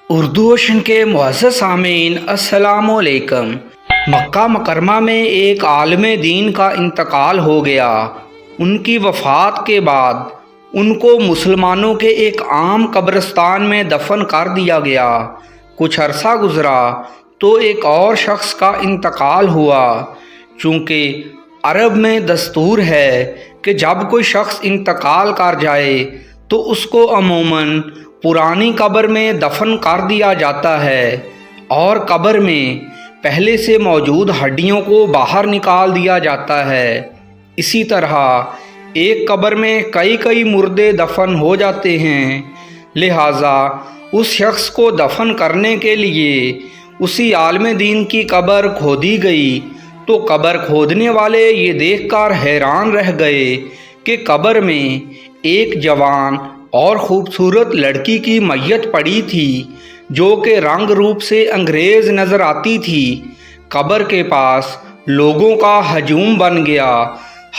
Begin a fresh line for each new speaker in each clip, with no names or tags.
Urdu ocean کے معزز سامعین السلام علیکم۔ مکہ مکرمہ میں ایک عالم دین کا انتقال ہو گیا۔ ان کی وفات کے بعد ان کو مسلمانوں کے ایک عام قبرستان میں دفن کر دیا گیا۔ کچھ عرصہ گزرا تو ایک اور شخص کا انتقال ہوا۔ چونکہ عرب میں دستور ہے کہ جب کوئی شخص انتقال کر جائے تو اس کو عموماً پرانی قبر میں دفن کر دیا جاتا ہے اور قبر میں پہلے سے موجود ہڈیوں کو باہر نکال دیا جاتا ہے۔ اسی طرح ایک قبر میں کئی مردے دفن ہو جاتے ہیں، لہٰذا اس شخص کو دفن کرنے کے لیے اسی عالم دین کی قبر کھودی گئی تو قبر کھودنے والے یہ دیکھ کر حیران رہ گئے کہ قبر میں ایک جوان اور خوبصورت لڑکی کی میت پڑی تھی جو کہ رنگ روپ سے انگریز نظر آتی تھی۔ قبر کے پاس لوگوں کا ہجوم بن گیا۔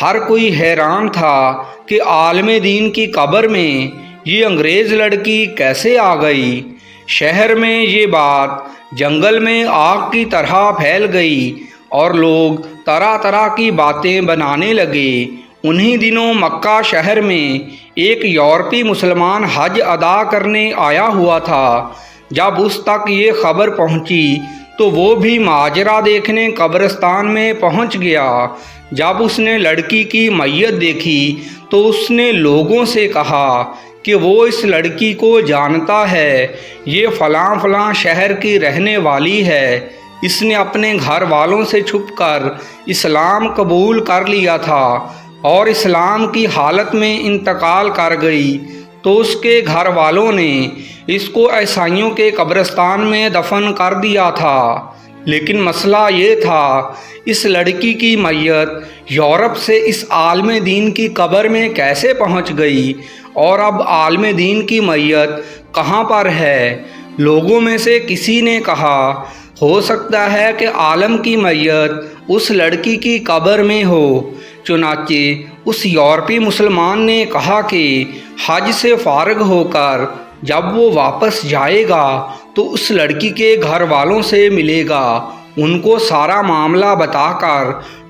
ہر کوئی حیران تھا کہ عالم دین کی قبر میں یہ انگریز لڑکی کیسے آ گئی۔ شہر میں یہ بات جنگل میں آگ کی طرح پھیل گئی اور لوگ طرح کی باتیں بنانے لگے۔ انہی دنوں مکہ شہر میں ایک یورپی مسلمان حج ادا کرنے آیا ہوا تھا۔ جب اس تک یہ خبر پہنچی تو وہ بھی ماجرا دیکھنے قبرستان میں پہنچ گیا۔ جب اس نے لڑکی کی میت دیکھی تو اس نے لوگوں سے کہا کہ وہ اس لڑکی کو جانتا ہے، یہ فلاں شہر کی رہنے والی ہے۔ اس نے اپنے گھر والوں سے چھپ کر اسلام قبول کر لیا تھا اور اسلام کی حالت میں انتقال کر گئی تو اس کے گھر والوں نے اس کو عیسائیوں کے قبرستان میں دفن کر دیا تھا۔ لیکن مسئلہ یہ تھا، اس لڑکی کی میت یورپ سے اس عالم دین کی قبر میں کیسے پہنچ گئی اور اب عالم دین کی میت کہاں پر ہے؟ لوگوں میں سے کسی نے کہا ہو سکتا ہے کہ عالم کی میت اس لڑکی کی قبر میں ہو۔ چنانچہ اس یورپی مسلمان نے کہا کہ حج سے فارغ ہو کر جب وہ واپس جائے گا تو اس لڑکی کے گھر والوں سے ملے گا، ان کو سارا معاملہ بتا کر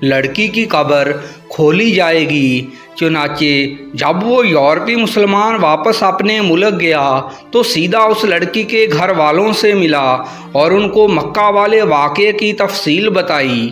لڑکی کی قبر کھولی جائے گی۔ چنانچہ جب وہ یورپی مسلمان واپس اپنے ملک گیا تو سیدھا اس لڑکی کے گھر والوں سے ملا اور ان کو مکہ والے واقعے کی تفصیل بتائی۔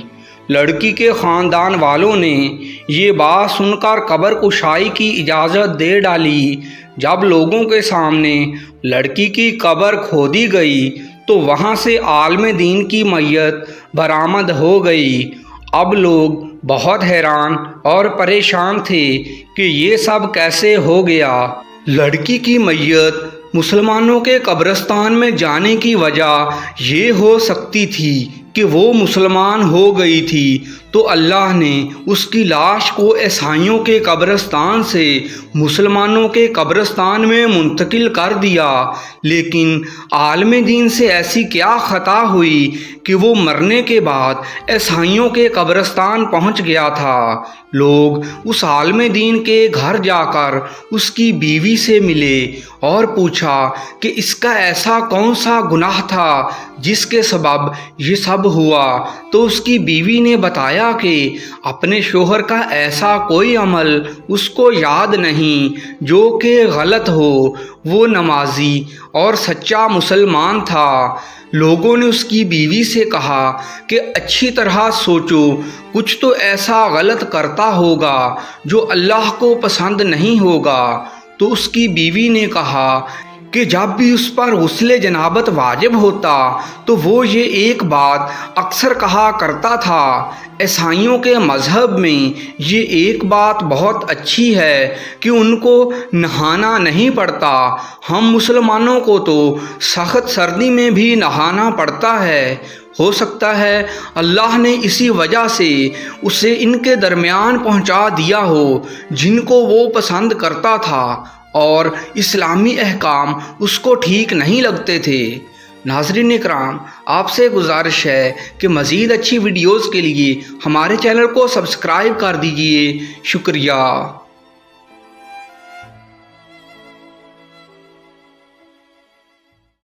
لڑکی کے خاندان والوں نے یہ بات سن کر قبر کشائی کی اجازت دے ڈالی۔ جب لوگوں کے سامنے لڑکی کی قبر کھودی گئی تو وہاں سے عالم دین کی میت برآمد ہو گئی۔ اب لوگ بہت حیران اور پریشان تھے کہ یہ سب کیسے ہو گیا۔ لڑکی کی میت مسلمانوں کے قبرستان میں جانے کی وجہ یہ ہو سکتی تھی کہ وہ مسلمان ہو گئی تھی تو اللہ نے اس کی لاش کو عیسائیوں کے قبرستان سے مسلمانوں کے قبرستان میں منتقل کر دیا۔ لیکن عالم دین سے ایسی کیا خطا ہوئی کہ وہ مرنے کے بعد عیسائیوں کے قبرستان پہنچ گیا تھا؟ لوگ اس عالم دین کے گھر جا کر اس کی بیوی سے ملے اور پوچھا کہ اس کا ایسا کون سا گناہ تھا جس کے سبب یہ سب ہوا؟ تو اس کی بیوی نے بتایا کہ اپنے شوہر کا ایسا کوئی عمل اس کو یاد نہیں جو کہ غلط ہو، وہ نمازی اور سچا مسلمان تھا۔ لوگوں نے اس کی بیوی سے کہا کہ اچھی طرح سوچو، کچھ تو ایسا غلط کرتا ہوگا جو اللہ کو پسند نہیں ہوگا۔ تو اس کی بیوی نے کہا کہ جب بھی اس پر غسل جنابت واجب ہوتا تو وہ یہ ایک بات اکثر کہا کرتا تھا، عیسائیوں کے مذہب میں یہ ایک بات بہت اچھی ہے کہ ان کو نہانا نہیں پڑتا، ہم مسلمانوں کو تو سخت سردی میں بھی نہانا پڑتا ہے۔ ہو سکتا ہے اللہ نے اسی وجہ سے اسے ان کے درمیان پہنچا دیا ہو جن کو وہ پسند کرتا تھا اور اسلامی احکام اس کو ٹھیک نہیں لگتے تھے۔ ناظرین اکرام، آپ سے گزارش ہے کہ مزید اچھی ویڈیوز کے لیے ہمارے چینل کو سبسکرائب کر دیجیے۔ شکریہ۔